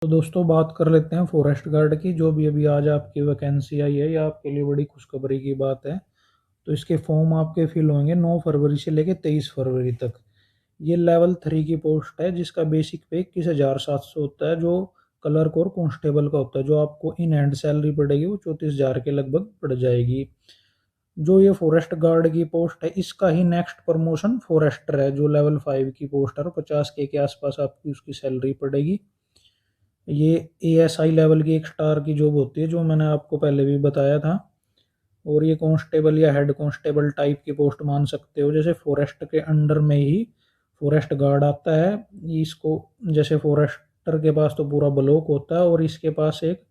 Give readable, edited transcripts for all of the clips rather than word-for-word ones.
तो दोस्तों बात कर लेते हैं फॉरेस्ट गार्ड की, जो भी अभी आज आपकी वैकेंसी आई है। या आपके लिए बड़ी खुशखबरी की बात है। तो इसके फॉर्म आपके फिल होंगे 9 फरवरी से लेकर 23 फरवरी तक। ये लेवल 3 की पोस्ट है, जिसका बेसिक पे 21,700 होता है, जो क्लर्क और कांस्टेबल का होता है। जो आपको इन हैंड सैलरी पड़ेगी वो 34,000 के लगभग पड़ जाएगी। जो ये फॉरेस्ट गार्ड की पोस्ट है, इसका ही नेक्स्ट प्रमोशन फॉरेस्टर है, जो लेवल 5 की पोस्ट है, और 50K के आसपास आपकी उसकी सैलरी पड़ेगी। ये ASI लेवल की एक स्टार की जॉब होती है, जो मैंने आपको पहले भी बताया था। और ये कांस्टेबल या हेड कांस्टेबल टाइप की पोस्ट मान सकते हो। जैसे फॉरेस्ट के अंडर में ही फॉरेस्ट गार्ड आता है। इसको जैसे फॉरेस्टर के पास तो पूरा ब्लॉक होता है, और इसके पास एक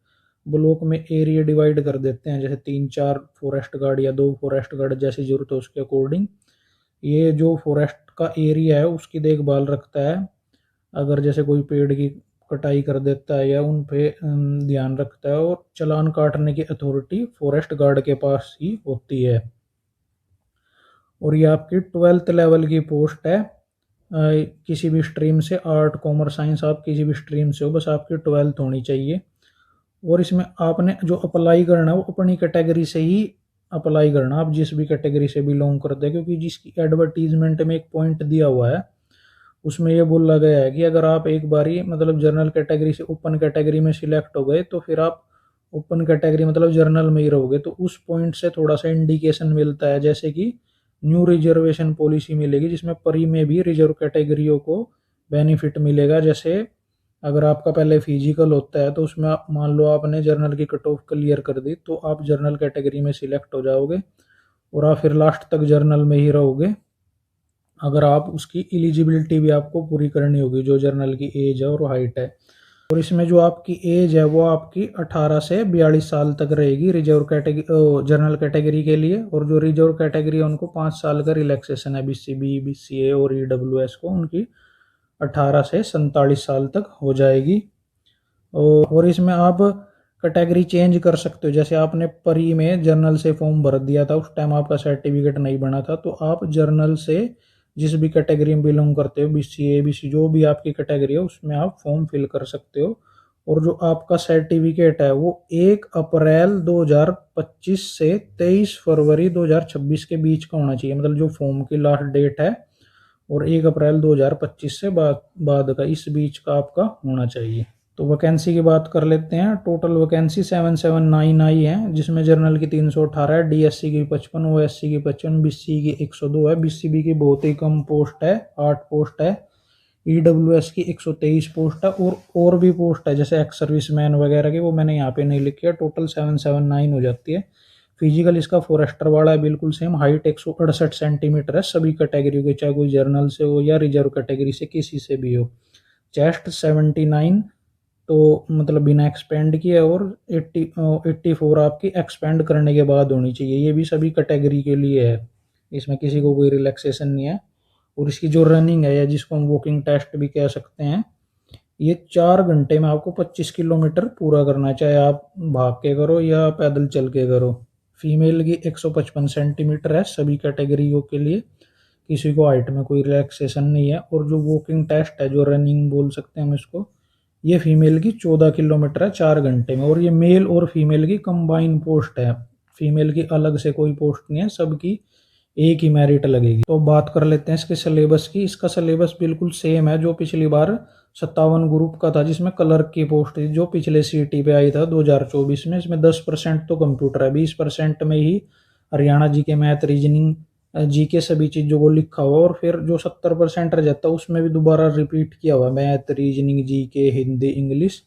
ब्लॉक में एरिया डिवाइड कर देते हैं, जैसे 3-4 फॉरेस्ट गार्ड या 2 फॉरेस्ट गार्ड, जैसी जरूरत है उसके अकॉर्डिंग। ये जो फॉरेस्ट का एरिया है उसकी देखभाल रखता है। अगर जैसे कोई पेड़ की कटाई कर देता है या उन पे ध्यान रखता है। और चालान काटने की अथॉरिटी फॉरेस्ट गार्ड के पास ही होती है। और ये आपकी 12th लेवल की पोस्ट है। किसी भी स्ट्रीम से, आर्ट कॉमर्स साइंस, आप किसी भी स्ट्रीम से हो, बस आपकी 12th होनी चाहिए। और इसमें आपने जो अप्लाई करना है वो अपनी कैटेगरी से ही अप्लाई करना। आप जिस भी कैटेगरी से बिलोंग करते हैं, क्योंकि जिसकी एडवर्टीजमेंट में एक पॉइंट दिया हुआ है, उसमें ये बोला गया है कि अगर आप एक बारी मतलब जनरल कैटेगरी से ओपन कैटेगरी में सिलेक्ट हो गए, तो फिर आप ओपन कैटेगरी मतलब जनरल में ही रहोगे। तो उस पॉइंट से थोड़ा सा इंडिकेशन मिलता है, जैसे कि न्यू रिजर्वेशन पॉलिसी मिलेगी, जिसमें परी में भी रिजर्व कैटेगरियों को बेनिफिट मिलेगा। जैसे अगर आपका पहले फिजिकल होता है, तो उसमें आप मान लो आपने जर्नल की कट ऑफ क्लियर कर दी, तो आप जर्नल कैटेगरी में सिलेक्ट हो जाओगे, और आप फिर लास्ट तक जर्नल में ही रहोगे। अगर आप उसकी एलिजिबिलिटी भी आपको पूरी करनी होगी, जो जर्नल की एज है और हाइट है। और इसमें जो आपकी एज है वो आपकी 18 से 42 साल तक रहेगी रिजर्व कैटेगरी, जनरल कैटेगरी के लिए। और जो रिजर्व कैटेगरी है उनको 5 साल का रिलैक्सेशन है। BCB, BCA और EWS को उनकी 18 से 47 साल तक हो जाएगी। और इसमें आप कैटेगरी चेंज कर सकते हो। जैसे आपने परी में जर्नल से फॉर्म भर दिया था, उस टाइम आपका सर्टिफिकेट नहीं बना था, तो आप जर्नल से जिस भी कैटेगरी में बिलोंग करते हो, BCA, ABC, जो भी आपकी कैटेगरी है, उसमें आप फॉर्म फिल कर सकते हो। और जो आपका सर्टिफिकेट है वो 1 अप्रैल 2025 से 23 फरवरी 2026 के बीच का होना चाहिए। मतलब जो फॉर्म की लास्ट डेट है और 1 अप्रैल 2025 से बाद का, इस बीच का आपका होना चाहिए। तो वैकेंसी की बात कर लेते हैं। टोटल वैकेंसी 779 आई है, जिसमें जनरल की 318 है, DSC की 55, OSC की 55, BC की 102 है। BCB की बहुत ही कम पोस्ट है, 8 पोस्ट है। EWS की 123 पोस्ट है। और भी पोस्ट है, जैसे एक्स सर्विसमैन वगैरह की, वो मैंने यहाँ पे नहीं लिखी है। टोटल 779 हो जाती है। फिजिकल इसका फॉरेस्टर वाला है, बिल्कुल सेम। हाइट 168 सेंटीमीटर है सभी कैटेगरी के, चाहे कोई जर्नल से हो या रिजर्व कैटेगरी से, किसी से भी हो। चेस्ट 79, तो मतलब बिना एक्सपेंड किए, और 84 आपकी एक्सपेंड करने के बाद होनी चाहिए। ये भी सभी कैटेगरी के लिए है, इसमें किसी को कोई रिलैक्सेशन नहीं है। और इसकी जो रनिंग है, या जिसको हम वॉकिंग टेस्ट भी कह सकते हैं, ये 4 घंटे में आपको 25 किलोमीटर पूरा करना है, चाहे आप भाग के करो या पैदल चल के करो। फीमेल की 155 सेंटीमीटर है सभी कैटेगरियों के लिए, किसी को हाइट में कोई रिलैक्सेशन नहीं है। और जो वॉकिंग टेस्ट है, जो रनिंग बोल सकते हैं हम इसको, ये फीमेल की 14 किलोमीटर है 4 घंटे में। और ये मेल और फीमेल की कंबाइन पोस्ट है, फीमेल की अलग से कोई पोस्ट नहीं है, सबकी एक ही मेरिट लगेगी। तो बात कर लेते हैं इसके सिलेबस की। इसका सिलेबस बिल्कुल सेम है जो पिछली बार 57 ग्रुप का था, जिसमें क्लर्क की पोस्ट थी, जो पिछले CT पे आई था 2024 में। इसमें 10% तो कंप्यूटर है, 20% में ही Haryana GK, math, reasoning, GK सभी चीज़ों को लिखा हुआ। और फिर जो 70% रह जाता है उसमें भी दोबारा रिपीट किया हुआ, math, reasoning, GK, Hindi, English.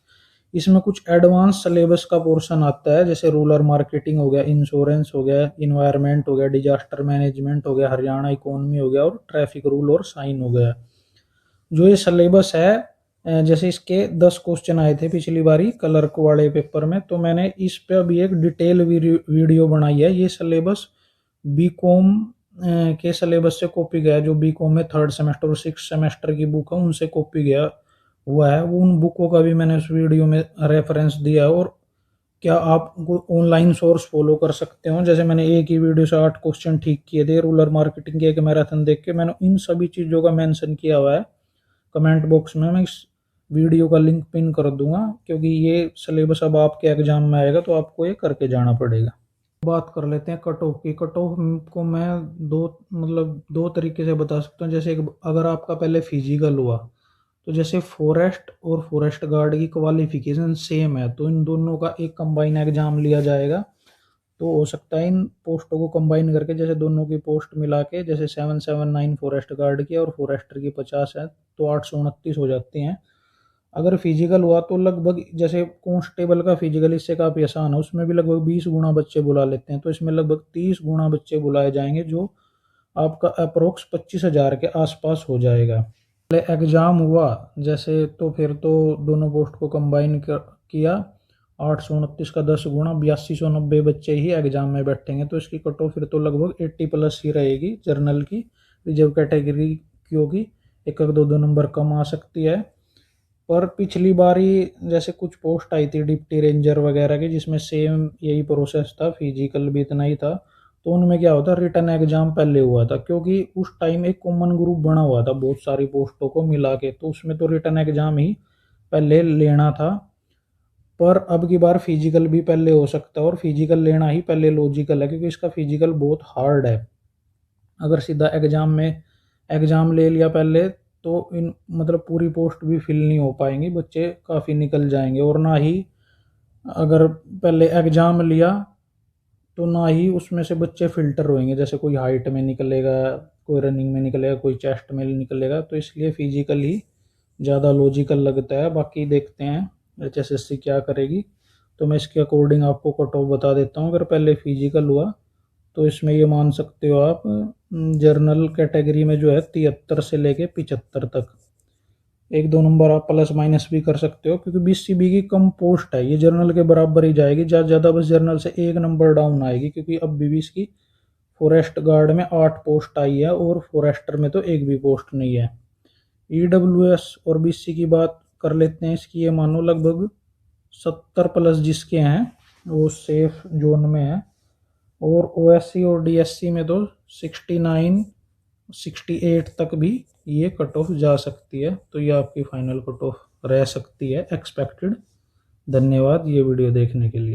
इसमें कुछ एडवांस सिलेबस का पोर्शन आता है, जैसे रूरल मार्केटिंग हो गया, इंश्योरेंस हो गया, इन्वायरमेंट हो गया, डिजास्टर मैनेजमेंट हो गया, हरियाणा इकोनॉमी हो गया, और ट्रैफिक रूल और साइन हो गया। जो ये सिलेबस है, जैसे इसके 10 क्वेश्चन आए थे पिछली बारी क्लर्क वाले पेपर में, तो मैंने इस पे अभी एक डिटेल वीडियो बनाई है। ये सिलेबस BCom के सिलेबस से कॉपी गया, जो BCom में 3rd सेमेस्टर और 6th सेमेस्टर की बुक है उनसे कॉपी गया हुआ है। वो उन बुकों का भी मैंने उस वीडियो में रेफरेंस दिया है। और क्या आप ऑनलाइन सोर्स फॉलो कर सकते हो, जैसे मैंने एक ही वीडियो से 8 क्वेश्चन ठीक किए थे रूरल मार्केटिंग के एक मैराथन देख के, मैंने इन सभी चीज़ों का मेंशन किया हुआ है कमेंट बॉक्स में। मैं इस वीडियो का लिंक पिन कर दूंगा, क्योंकि ये सिलेबस अब आपके एग्जाम में आएगा तो आपको ये करके जाना पड़ेगा। बात कर लेते हैं कट ऑफ की। कट ऑफ को मैं दो तरीके से बता सकता हूँ। जैसे अगर आपका पहले फिजिकल हुआ तो जैसे फॉरेस्ट और फॉरेस्ट गार्ड की क्वालिफिकेशन सेम है, तो इन दोनों का एक कंबाइन एग्जाम लिया जाएगा। तो हो सकता है इन पोस्टों को कंबाइन करके, जैसे दोनों की पोस्ट मिला के, जैसे 779 फॉरेस्ट गार्ड की और फॉरेस्टर की 50 है, तो 829 हो जाती हैं। अगर फिजिकल हुआ तो लगभग, जैसे कांस्टेबल का फिजिकल इससे काफ़ी आसान है, उसमें भी लगभग 20 गुना बच्चे बुला लेते हैं, तो इसमें लगभग 30 गुना बच्चे बुलाए जाएंगे, जो आपका अप्रोक्स 25,000 के आसपास हो जाएगा। पहले एग्ज़ाम हुआ जैसे, तो फिर तो दोनों पोस्ट को कंबाइन किया, 829 का 10 गुना 8290 बच्चे ही एग्जाम में बैठेंगे, तो इसकी कट ऑफ फिर तो लगभग 80 प्लस ही रहेगी जर्नल की। रिजर्व कैटेगरी की होगी, एक दो दो नंबर कम आ सकती है। पर पिछली बारी जैसे कुछ पोस्ट आई थी डिप्टी रेंजर वगैरह की, जिसमें सेम यही प्रोसेस था, फिजिकल भी इतना ही था, तो उनमें क्या होता, रिटर्न एग्जाम पहले हुआ था, क्योंकि उस टाइम एक कॉमन ग्रुप बना हुआ था बहुत सारी पोस्टों को मिला के, तो उसमें तो रिटर्न एग्जाम ही पहले लेना था। पर अब की बार फिजिकल भी पहले हो सकता है, और फिजिकल लेना ही पहले लॉजिकल है, क्योंकि इसका फिजिकल बहुत हार्ड है। अगर सीधा एग्जाम में एग्जाम ले लिया पहले, तो इन पूरी पोस्ट भी फिल नहीं हो पाएंगी, बच्चे काफ़ी निकल जाएंगे। और ना ही अगर पहले एग्जाम लिया तो ना ही उसमें से बच्चे फिल्टर होंगे, जैसे कोई हाइट में निकलेगा, कोई रनिंग में निकलेगा, कोई चेस्ट में निकलेगा, तो इसलिए फिजिकल ही ज़्यादा लॉजिकल लगता है। बाकी देखते हैं HSSC क्या करेगी, तो मैं इसके अकॉर्डिंग आपको कट ऑफ बता देता हूँ। अगर पहले फिजिकल हुआ तो इसमें ये मान सकते हो आप, जर्नल कैटेगरी में जो है 73 से लेके 75 तक, एक दो नंबर आप प्लस माइनस भी कर सकते हो, क्योंकि 20 CB की कम पोस्ट है, ये जर्नल के बराबर ही जाएगी, ज़्यादा ज़्यादा बस जर्नल से एक नंबर डाउन आएगी, क्योंकि अब भी इसकी फॉरेस्ट गार्ड में 8 पोस्ट आई है और फॉरेस्टर में तो एक भी पोस्ट नहीं है। EWS और BC की बात कर लेते हैं। इसकी ये मानो लगभग 70 प्लस जिसके हैं वो सेफ जोन में है, और OSC और DSC में तो 69 68 तक भी ये कट ऑफ जा सकती है। तो ये आपकी फाइनल कट ऑफ रह सकती है एक्सपेक्टेड। धन्यवाद ये वीडियो देखने के लिए।